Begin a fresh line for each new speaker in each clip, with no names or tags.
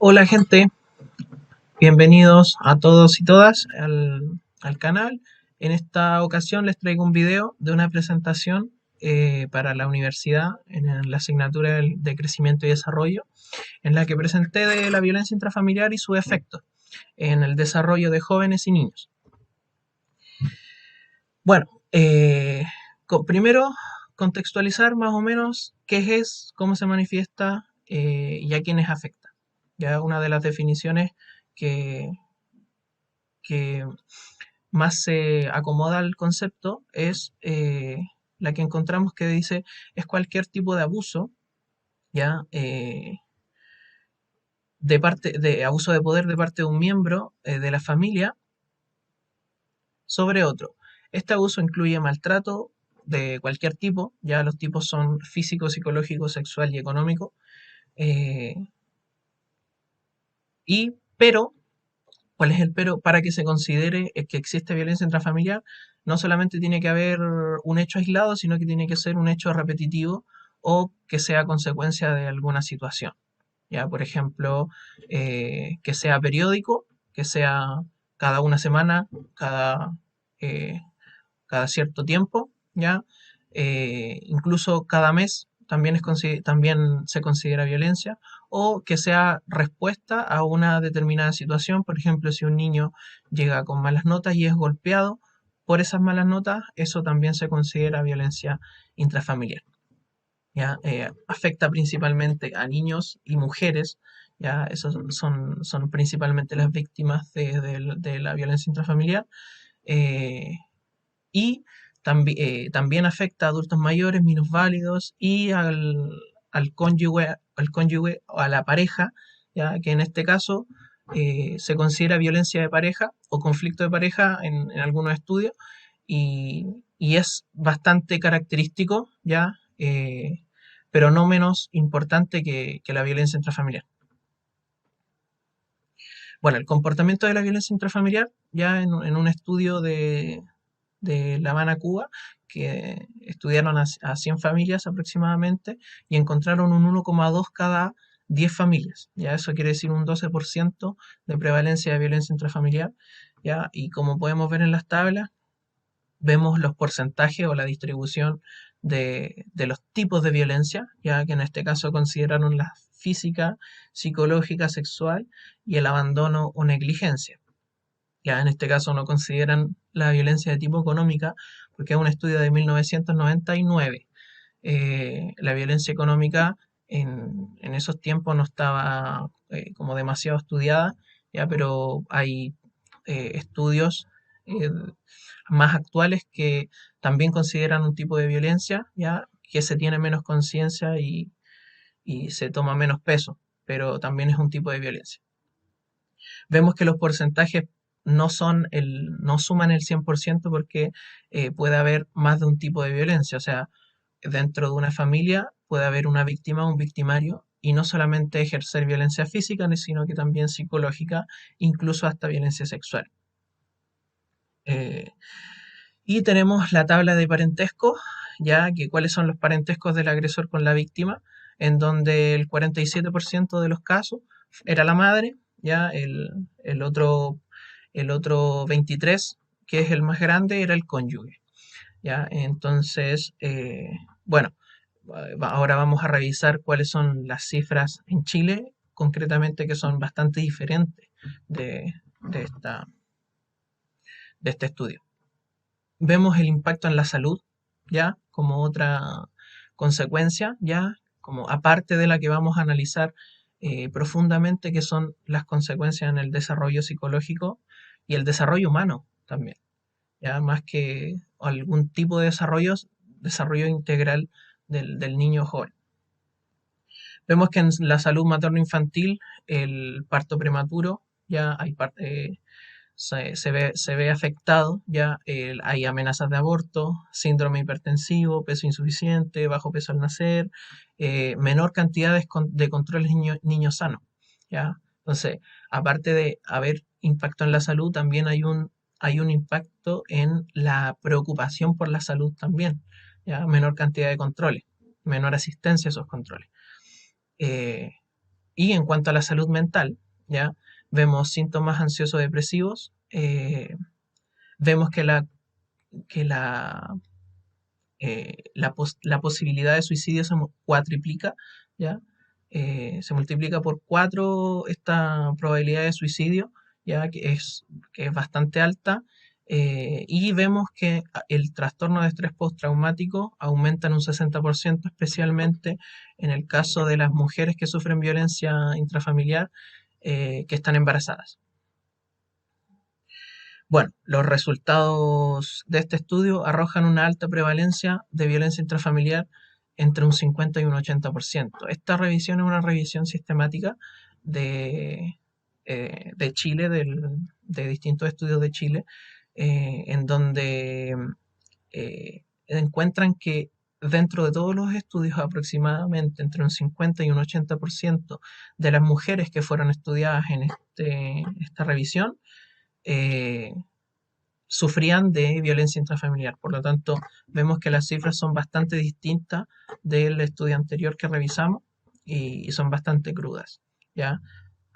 Hola gente, bienvenidos a todos y todas al canal. En esta ocasión les traigo un video de una presentación para la universidad en la asignatura de Crecimiento y Desarrollo, en la que presenté de la violencia intrafamiliar y sus efectos en el desarrollo de jóvenes y niños. Bueno, primero contextualizar más o menos qué es, cómo se manifiesta y a quiénes afecta. Ya una de las definiciones que, que más se acomoda al concepto es la que encontramos que dice es cualquier tipo de abuso, ya de abuso de poder de parte de un miembro de la familia sobre otro. Este abuso incluye maltrato de cualquier tipo, ya los tipos son físico, psicológico, sexual y económico, eh, pero ¿cuál es el pero? Para que se considere que existe violencia intrafamiliar, no solamente tiene que haber un hecho aislado, sino que tiene que ser un hecho repetitivo o que sea consecuencia de alguna situación. Ya, por ejemplo, que sea periódico, que sea cada una semana, eh, cada cierto tiempo, ¿ya? Incluso cada mes también, también se considera violencia, o que sea respuesta a una determinada situación. Por ejemplo, si un niño llega con malas notas y es golpeado por esas malas notas, eso también se considera violencia intrafamiliar. ¿Ya? Afecta principalmente a niños y mujeres, ¿ya? Esos son principalmente las víctimas de la violencia intrafamiliar. eh, y también afecta a adultos mayores, minusválidos y al cónyuge o a la pareja, ya que en este caso se considera violencia de pareja o conflicto de pareja en algunos estudios y es bastante característico, ya, pero no menos importante que la violencia intrafamiliar. Bueno, el comportamiento de la violencia intrafamiliar, ya en un estudio de La Habana, Cuba, que estudiaron a 100 familias aproximadamente y encontraron un 1,2 cada 10 familias. Ya eso quiere decir un 12% de prevalencia de violencia intrafamiliar. ¿Ya? Y como podemos ver en las tablas, vemos los porcentajes o la distribución de los tipos de violencia, ya que en este caso consideraron la física, psicológica, sexual y el abandono o negligencia. Ya en este caso no consideran la violencia de tipo económica porque es un estudio de 1999. La violencia económica en esos tiempos no estaba como demasiado estudiada, ya, pero hay estudios eh, más actuales que también consideran un tipo de violencia, ya, que se tiene menos conciencia y se toma menos peso, pero también es un tipo de violencia. Vemos que los porcentajes no suman el 100% porque puede haber más de un tipo de violencia. O sea, dentro de una familia puede haber una víctima o un victimario y no solamente ejercer violencia física, sino que también psicológica, incluso hasta violencia sexual. Eh, y tenemos la tabla de parentesco, ya que cuáles son los parentescos del agresor con la víctima, en donde el 47% de los casos era la madre, ya el otro 23, que es el más grande, era el cónyuge. ¿Ya? Entonces, bueno, ahora vamos a revisar cuáles son las cifras en Chile, concretamente, que son bastante diferentes de, de esta, de este estudio. Vemos el impacto en la salud, ya, como otra consecuencia, ya, como aparte de la que vamos a analizar profundamente, que son las consecuencias en el desarrollo psicológico y el desarrollo humano también, ya, más que algún tipo de desarrollo integral del niño joven. Vemos que en la salud materno-infantil, el parto prematuro, ya se ve afectado, ya hay amenazas de aborto, síndrome hipertensivo, peso insuficiente, bajo peso al nacer, menor cantidad de controles niños sanos, ¿ya? Entonces, aparte de haber impacto en la salud, también hay un impacto en la preocupación por la salud también, ¿ya? Menor cantidad de controles, menor asistencia a esos controles. Eh, Y en cuanto a la salud mental, ¿ya? Vemos síntomas ansioso-depresivos, vemos que la posibilidad de suicidio se cuatriplica, ¿ya? Se multiplica por 4 esta probabilidad de suicidio, ¿ya? Que es bastante alta, y vemos que el trastorno de estrés postraumático aumenta en un 60%, especialmente en el caso de las mujeres que sufren violencia intrafamiliar, que están embarazadas. Bueno, los resultados de este estudio arrojan una alta prevalencia de violencia intrafamiliar entre un 50 y un 80%. Esta revisión es una revisión sistemática de, de Chile, de distintos estudios de Chile, en donde encuentran que dentro de todos los estudios aproximadamente entre un 50 y un 80% de las mujeres que fueron estudiadas en esta revisión, eh, sufrían de violencia intrafamiliar. Por lo tanto, vemos que las cifras son bastante distintas del estudio anterior que revisamos y son bastante crudas. ¿Ya?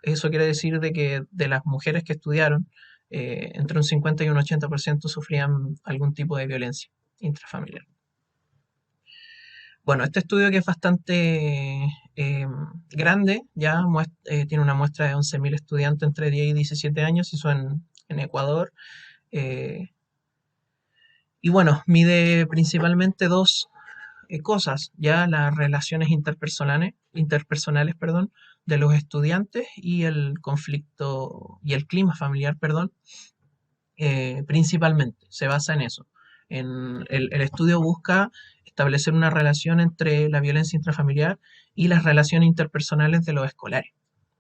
Eso quiere decir de que de las mujeres que estudiaron, entre un 50 y un 80% sufrían algún tipo de violencia intrafamiliar. Bueno, este estudio, que es bastante grande, ya tiene una muestra de 11.000 estudiantes entre 10 y 17 años, hizo en Ecuador. eh, Y bueno, mide principalmente dos cosas, ya las relaciones interpersonales, perdón, de los estudiantes y el conflicto y el clima familiar, perdón, principalmente se basa en eso. El estudio busca establecer una relación entre la violencia intrafamiliar y las relaciones interpersonales de los escolares,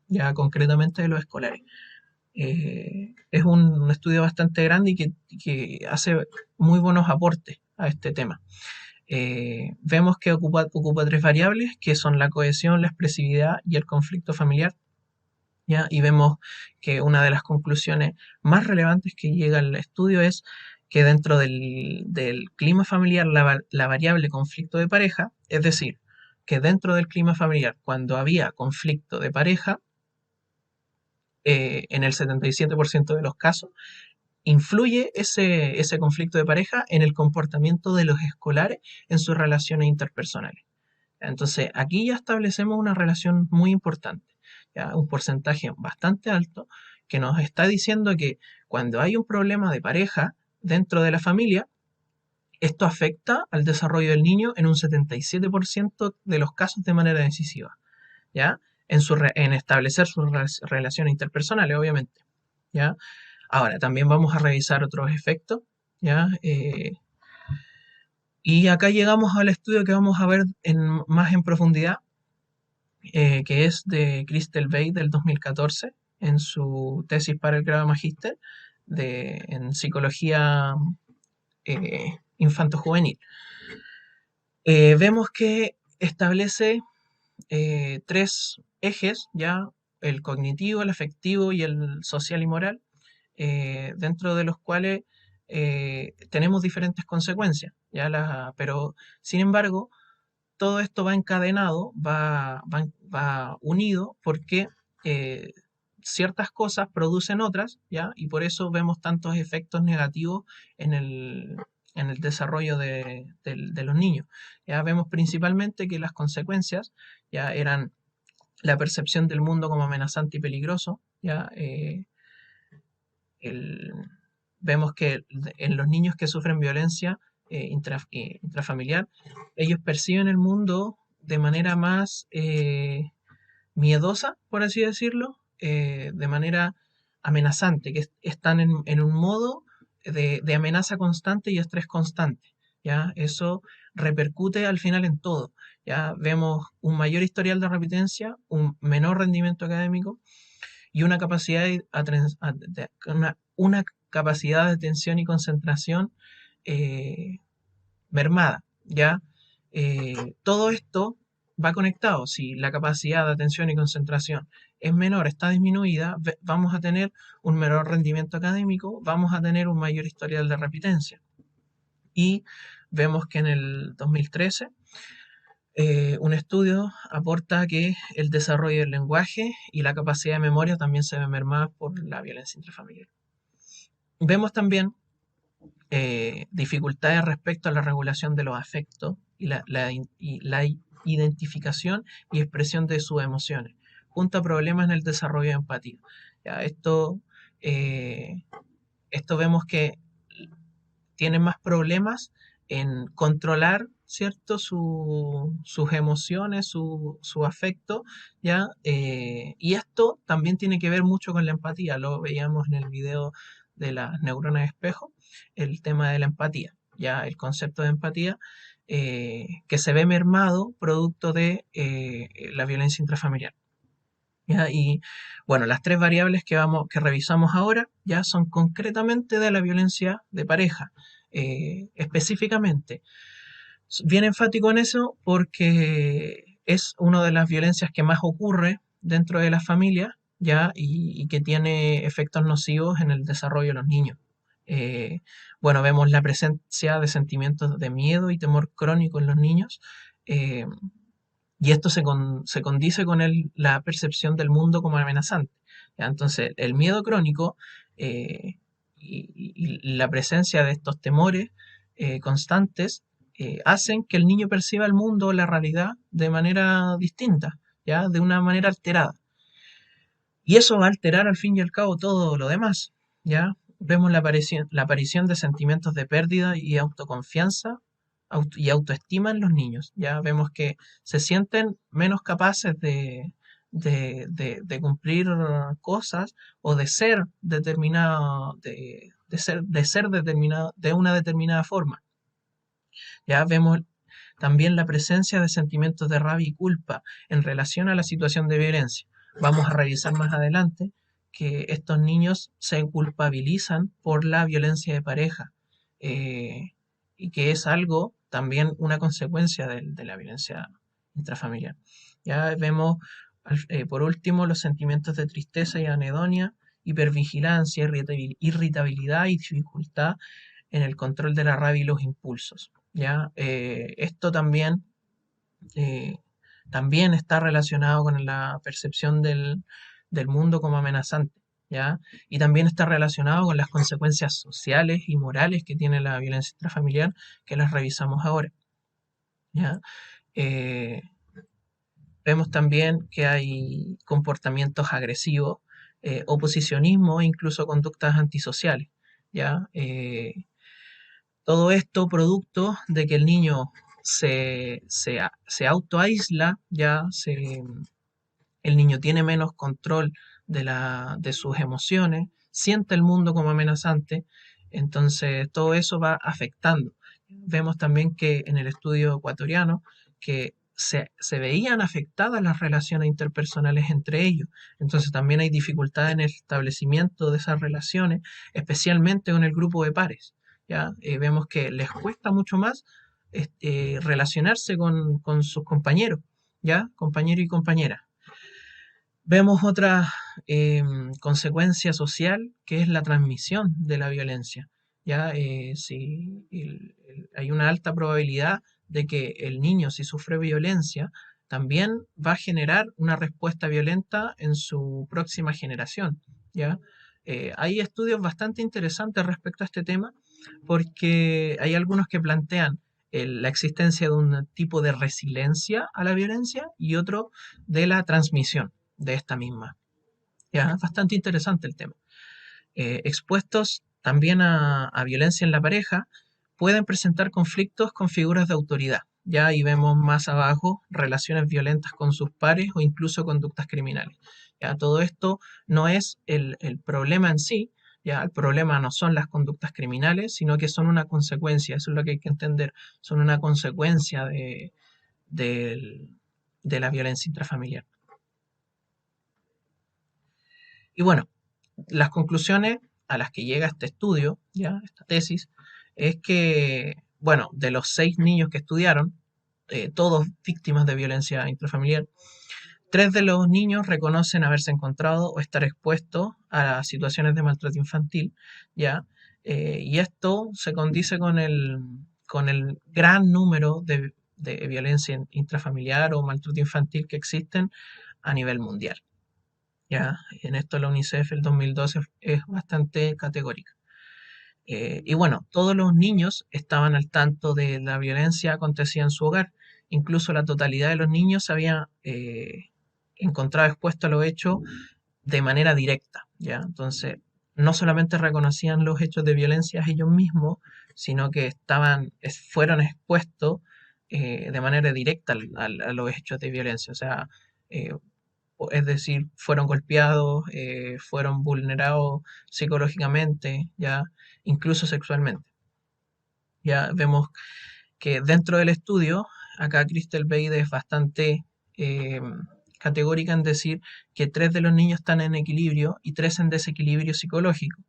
ya concretamente de los escolares. Es un estudio bastante grande y que hace muy buenos aportes a este tema. Vemos que ocupa tres variables, que son la cohesión, la expresividad y el conflicto familiar, ¿ya? Y vemos que una de las conclusiones más relevantes que llega al estudio es que dentro del clima familiar, la variable conflicto de pareja, es decir, que dentro del clima familiar, cuando había conflicto de pareja, en el 77% de los casos, influye ese conflicto de pareja en el comportamiento de los escolares en sus relaciones interpersonales. Entonces, aquí ya establecemos una relación muy importante, ¿ya? Un porcentaje bastante alto que nos está diciendo que cuando hay un problema de pareja dentro de la familia, esto afecta al desarrollo del niño en un 77% de los casos de manera decisiva, ¿ya? En establecer sus relaciones interpersonales, obviamente, ¿ya? Ahora, también vamos a revisar otros efectos, ¿ya? Y acá llegamos al estudio que vamos a ver más en profundidad, que es de Crystal Bay del 2014, en su tesis para el grado magíster en psicología infanto-juvenil. Vemos que establece tres ejes, ya el cognitivo, el afectivo y el social y moral, dentro de los cuales tenemos diferentes consecuencias, pero sin embargo, todo esto va encadenado, va unido porque eh, ciertas cosas producen otras, ¿ya? Y por eso vemos tantos efectos negativos en el desarrollo de los niños. Ya vemos principalmente que las consecuencias ya eran la percepción del mundo como amenazante y peligroso, ¿ya? El- Vemos que en los niños que sufren violencia intrafamiliar, ellos perciben el mundo de manera más miedosa, por así decirlo, de manera amenazante, que están en un modo de amenaza constante y estrés constante. ¿Ya? Eso repercute al final en todo. Ya vemos un mayor historial de repitencia, un menor rendimiento académico y una capacidad una capacidad de atención y concentración eh, mermada, ¿ya? Todo esto va conectado. Si la capacidad de atención y concentración es menor, está disminuida, vamos a tener un menor rendimiento académico, vamos a tener un mayor historial de repitencia. Y vemos que en el 2013 Un estudio aporta que el desarrollo del lenguaje y la capacidad de memoria también se ven mermadas por la violencia intrafamiliar. Vemos también dificultades respecto a la regulación de los afectos y la identificación y expresión de sus emociones, junto a problemas en el desarrollo de empatía. Ya, eh, esto vemos que tienen más problemas en controlar, ¿cierto? Sus emociones, su afecto, ¿ya? Y esto también tiene que ver mucho con la empatía, lo veíamos en el video de las neuronas de espejo, el tema de la empatía, ¿ya? El concepto de empatía que se ve mermado producto de la violencia intrafamiliar. ¿Ya? Y bueno, las tres variables que revisamos ahora ya son concretamente de la violencia de pareja. Específicamente, bien enfático en eso porque es una de las violencias que más ocurre dentro de las familias, ya, y que tiene efectos nocivos en el desarrollo de los niños. Eh, bueno, vemos la presencia de sentimientos de miedo y temor crónico en los niños. eh, y esto se condice con la percepción del mundo como amenazante. ¿Ya? Entonces, el miedo crónico eh, y la presencia de estos temores constantes hacen que el niño perciba el mundo, la realidad, de manera distinta, ¿ya? De una manera alterada. Y eso va a alterar al fin y al cabo todo lo demás. ¿Ya? Vemos la aparición de sentimientos de pérdida y autoconfianza y autoestima en los niños. Ya vemos que se sienten menos capaces de cumplir cosas o de ser determinado, de ser determinado de una determinada forma. Ya vemos también la presencia de sentimientos de rabia y culpa en relación a la situación de violencia. Vamos a revisar más adelante que estos niños se culpabilizan por la violencia de pareja eh, y que es algo también una consecuencia de la violencia intrafamiliar. Ya vemos, por último, los sentimientos de tristeza y anedonia, hipervigilancia, irritabilidad y dificultad en el control de la rabia y los impulsos. ¿Ya? Esto eh, también está relacionado con la percepción del mundo como amenazante, ¿ya? Y también está relacionado con las consecuencias sociales y morales que tiene la violencia intrafamiliar, que las revisamos ahora, ¿ya? Eh, Vemos también que hay comportamientos agresivos, oposicionismo e incluso conductas antisociales, ¿ya? Todo esto producto de que el niño se autoaísla, el niño tiene menos control de sus emociones, siente el mundo como amenazante, entonces todo eso va afectando. Vemos también que en el estudio ecuatoriano que se veían afectadas las relaciones interpersonales entre ellos, entonces también hay dificultad en el establecimiento de esas relaciones, especialmente con el grupo de pares. ¿Ya? Vemos que les cuesta mucho más relacionarse con sus compañeros, ¿ya? Compañero y compañera. Vemos otra consecuencia social que es la transmisión de la violencia. ¿Ya? Si hay una alta probabilidad de que el niño, si sufre violencia, también va a generar una respuesta violenta en su próxima generación. ¿Ya? Hay estudios bastante interesantes respecto a este tema porque hay algunos que plantean la existencia de un tipo de resiliencia a la violencia y otro de la transmisión de esta misma. Ya, es bastante interesante el tema. Expuestos también a violencia en la pareja, pueden presentar conflictos con figuras de autoridad. Ya ahí vemos más abajo relaciones violentas con sus pares o incluso conductas criminales. Ya, todo esto no es el problema en sí, ya el problema no son las conductas criminales, sino que son una consecuencia, eso es lo que hay que entender, son una consecuencia de la violencia intrafamiliar. Y bueno, las conclusiones a las que llega este estudio, ya, esta tesis, es que, bueno, de los 6 niños que estudiaron, todos víctimas de violencia intrafamiliar, 3 de los niños reconocen haberse encontrado o estar expuestos a situaciones de maltrato infantil, ya, y esto se condice con el gran número de violencia intrafamiliar o maltrato infantil que existen a nivel mundial. ¿Ya? En esto la UNICEF el 2012 es bastante categórica. Y bueno, todos los niños estaban al tanto de la violencia que acontecía en su hogar. Incluso la totalidad de los niños se había encontrado expuesto a los hechos de manera directa, ¿ya? Entonces, no solamente reconocían los hechos de violencia ellos mismos, sino que fueron expuestos de manera directa a los hechos de violencia. O sea, eh, es decir, fueron golpeados, fueron vulnerados psicológicamente, ya, incluso sexualmente. Ya vemos que dentro del estudio, acá Crystal Bade es bastante eh, categórica en decir que 3 de los niños están en equilibrio y 3 en desequilibrio psicológico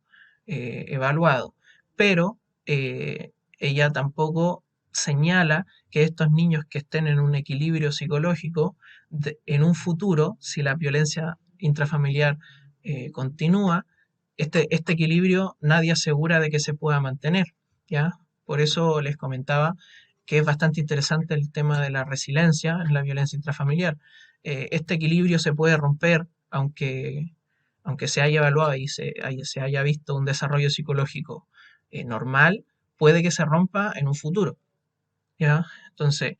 evaluado. Pero ella tampoco señala que estos niños que estén en un equilibrio psicológico, en un futuro, si la violencia intrafamiliar continúa, este equilibrio nadie asegura de que se pueda mantener, ¿ya? Por eso les comentaba que es bastante interesante el tema de la resiliencia en la violencia intrafamiliar. Este equilibrio se puede romper aunque se haya evaluado y se haya visto un desarrollo psicológico normal, puede que se rompa en un futuro. ¿Ya? Entonces,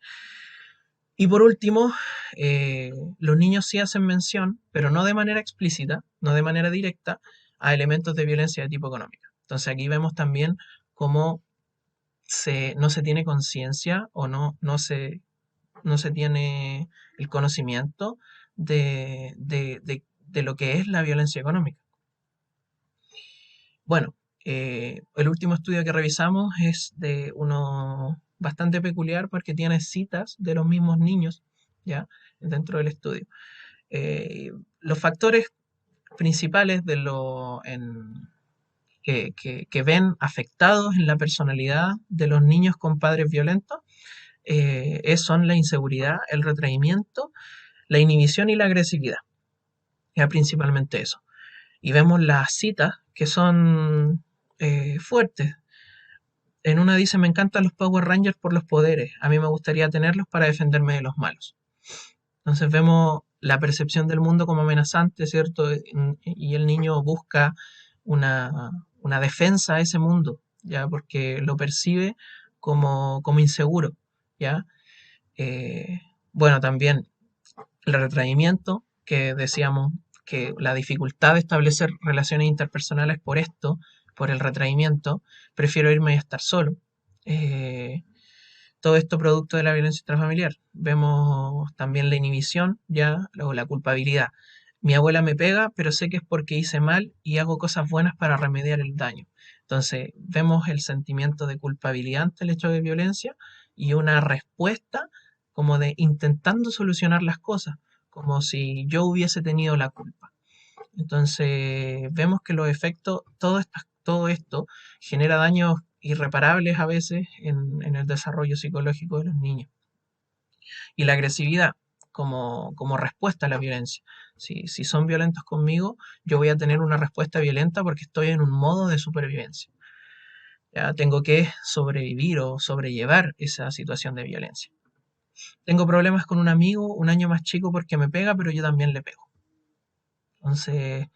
y por último, los niños sí hacen mención, pero no de manera explícita, no de manera directa, a elementos de violencia de tipo económico. Entonces aquí vemos también cómo no se tiene conciencia o no se tiene el conocimiento de lo que es la violencia económica. Bueno, el último estudio que revisamos es de uno bastante peculiar porque tiene citas de los mismos niños, ¿ya? Dentro del estudio. Los factores principales que ven afectados en la personalidad de los niños con padres violentos son la inseguridad, el retraimiento, la inhibición y la agresividad. Ya principalmente eso. Y vemos las citas que son fuertes. En una dice, me encantan los Power Rangers por los poderes. A mí me gustaría tenerlos para defenderme de los malos. Entonces vemos la percepción del mundo como amenazante, ¿cierto? Y el niño busca una defensa a ese mundo, ¿ya? Porque lo percibe como inseguro, ¿ya? Eh, bueno, también el retraimiento, que decíamos que la dificultad de establecer relaciones interpersonales por esto, por el retraimiento, prefiero irme y estar solo. Eh, Todo esto producto de la violencia intrafamiliar. Vemos también la inhibición, ya, o la culpabilidad. Mi abuela me pega, pero sé que es porque hice mal y hago cosas buenas para remediar el daño. Entonces, vemos el sentimiento de culpabilidad ante el hecho de violencia y una respuesta como de intentando solucionar las cosas, como si yo hubiese tenido la culpa. Entonces, vemos que los efectos, todo esto genera daños irreparables a veces en el desarrollo psicológico de los niños. Y la agresividad como respuesta a la violencia. Si son violentos conmigo, yo voy a tener una respuesta violenta porque estoy en un modo de supervivencia. Ya tengo que sobrevivir o sobrellevar esa situación de violencia. Tengo problemas con un amigo, un año más chico porque me pega, pero yo también le pego. Entonces,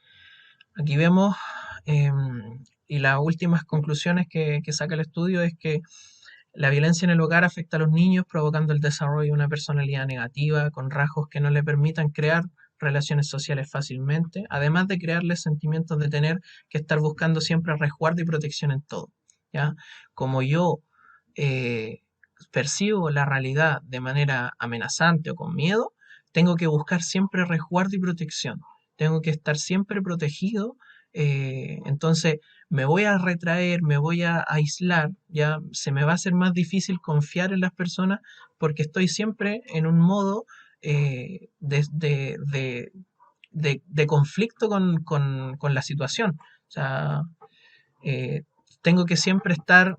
aquí vemos, y las últimas conclusiones que saca el estudio es que la violencia en el hogar afecta a los niños, provocando el desarrollo de una personalidad negativa, con rasgos que no le permitan crear relaciones sociales fácilmente, además de crearles sentimientos de tener que estar buscando siempre resguardo y protección en todo. ¿Ya? Como yo eh, percibo la realidad de manera amenazante o con miedo, tengo que buscar siempre resguardo y protección. Tengo que estar siempre protegido. Entonces me voy a retraer, me voy a aislar, ya se me va a hacer más difícil confiar en las personas porque estoy siempre en un modo de conflicto con la situación. O sea, eh, tengo que siempre estar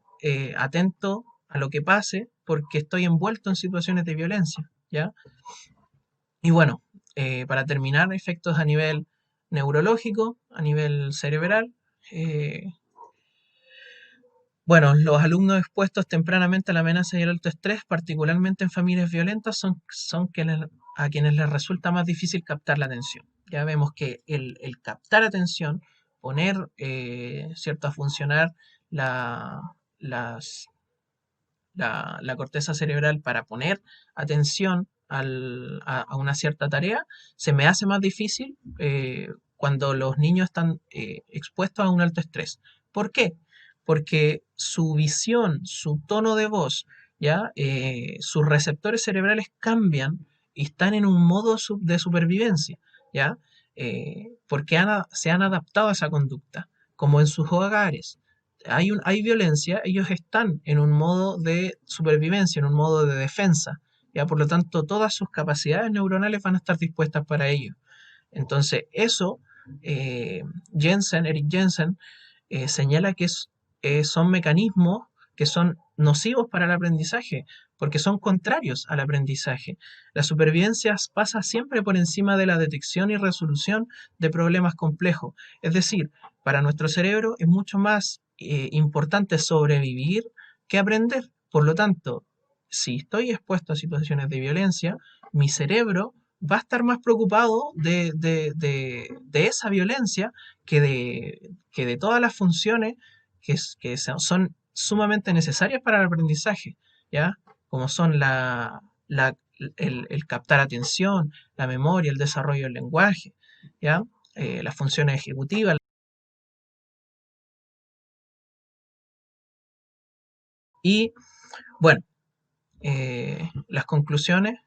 atento a lo que pase porque estoy envuelto en situaciones de violencia, ¿ya? Y bueno, para terminar, efectos a nivel neurológico, a nivel cerebral, eh, Bueno, los alumnos expuestos tempranamente a la amenaza y el alto estrés, particularmente en familias violentas, son a quienes les resulta más difícil captar la atención. Ya vemos que el captar atención, poner, ¿cierto?, a funcionar la, las, la corteza cerebral para poner atención a una cierta tarea, se me hace más difícil cuando los niños están expuestos a un alto estrés. ¿Por qué? Porque su visión, su tono de voz, ¿ya? Sus receptores cerebrales cambian y están en un modo de supervivencia, ¿ya? Porque se han adaptado a esa conducta, como en sus hogares hay violencia, ellos están en un modo de supervivencia, en un modo de defensa. ¿Ya? Por lo tanto, todas sus capacidades neuronales van a estar dispuestas para ello. Entonces, eso, eh, Eric Jensen, señala que son mecanismos que son nocivos para el aprendizaje, porque son contrarios al aprendizaje. La supervivencia pasa siempre por encima de la detección y resolución de problemas complejos. Es decir, para nuestro cerebro es mucho más importante sobrevivir que aprender. Por lo tanto, si estoy expuesto a situaciones de violencia, mi cerebro va a estar más preocupado de esa violencia que de todas las funciones que son sumamente necesarias para el aprendizaje, ¿ya? Como son el captar atención, la memoria, el desarrollo del lenguaje, ¿ya? Las funciones ejecutivas. Y bueno, las conclusiones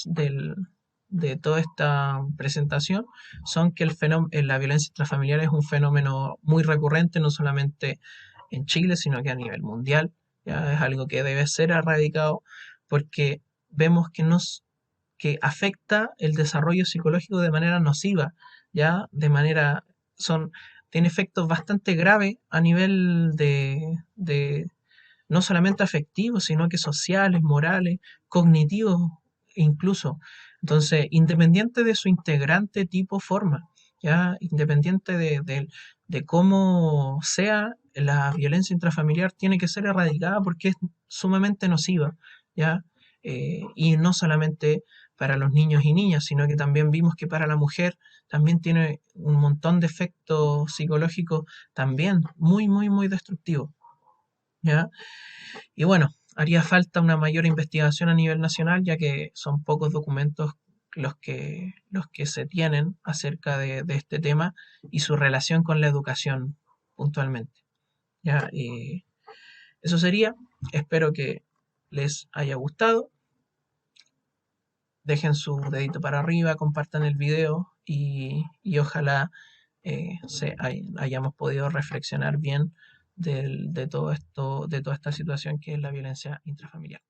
del, de toda esta presentación son que la violencia intrafamiliar es un fenómeno muy recurrente, no solamente en Chile, sino que a nivel mundial. Ya es algo que debe ser erradicado porque vemos que afecta el desarrollo psicológico de manera nociva, ya de manera son tiene efectos bastante graves a nivel de no solamente afectivos, sino que sociales, morales, cognitivos incluso. Entonces, independiente de su integrante tipo forma, ya independiente de cómo sea la violencia intrafamiliar, tiene que ser erradicada porque es sumamente nociva, ya. Y no solamente para los niños y niñas, sino que también vimos que para la mujer también tiene un montón de efectos psicológicos también muy, muy, muy destructivos. ¿Ya? Y bueno, haría falta una mayor investigación a nivel nacional, ya que son pocos documentos los que se tienen acerca de este tema y su relación con la educación puntualmente. ¿Ya? Y eso sería. Espero que les haya gustado. Dejen su dedito para arriba, compartan el video y ojalá hayamos podido reflexionar bien de todo esto, de toda esta situación que es la violencia intrafamiliar.